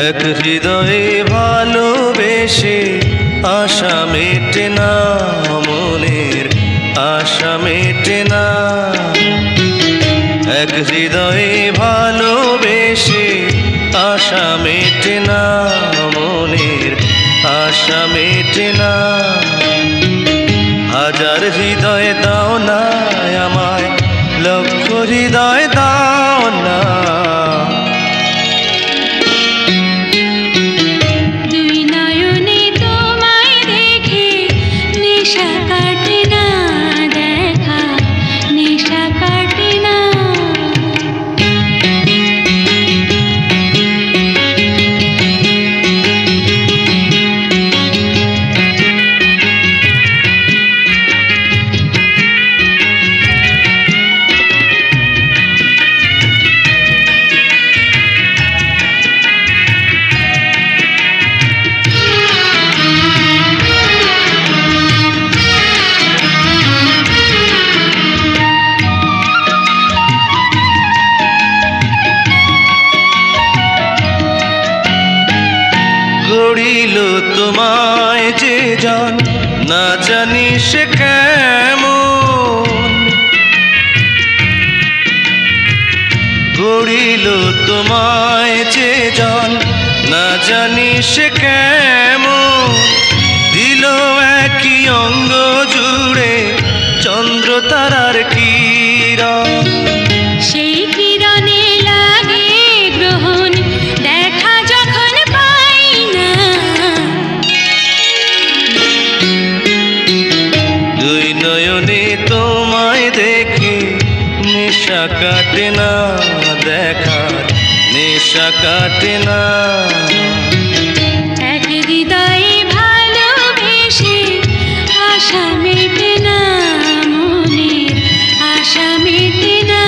এক হৃদয়ে ভালোবেসে আশা মেটে না, মনের আশা মেটে না। এক হৃদয়ে ভালোবেসে আশা মেটে না, মনের আশা মেটে না। হাজার হৃদয় দাও না আমায়, লক্ষ হৃদয় দাও না। গড়িল তোমায় যে জন, না জানি সে কেমন। গড়িল তোমায় যে জন, না জানি সে কেমন। দিল একই অঙ্গ জুড়ে চন্দ্র তারার কিরণ। সেই কিরণে লাগে গ্রহণ, দেখা যখন পাই না। দুই নয়নে তোমায় দেখে নেশা কাটে না, দেখার নেশা কাটে না। এক হৃদয়ে ভালোবেসে আশা মেটে না, মনের আশা মেটে না।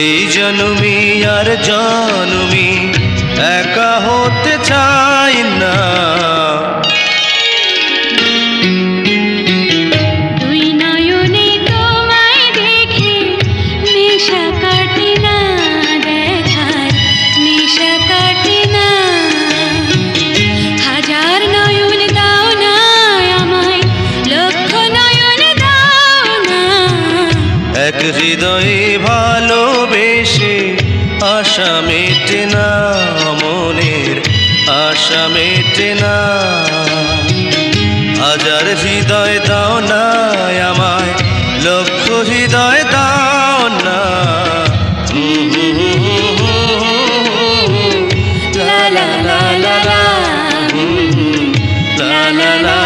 এই জন্মি আর জন্মি একা হতে চাই না। দুই নয়নে তোমায় দেখে নেশা কাটে না, দেখার নেশা কাটে না। হাজার নয়ন দাও না আমায়, লক্ষ নয়ন দাও না। এক হৃদয়ে ভালোবেসে আশা মেটে না, মনের আশা মেটে না। হাজার হৃদয় দাও না আমায়, লক্ষ হৃদয় দাও না। লা লা লা লা লা, লা লা লা।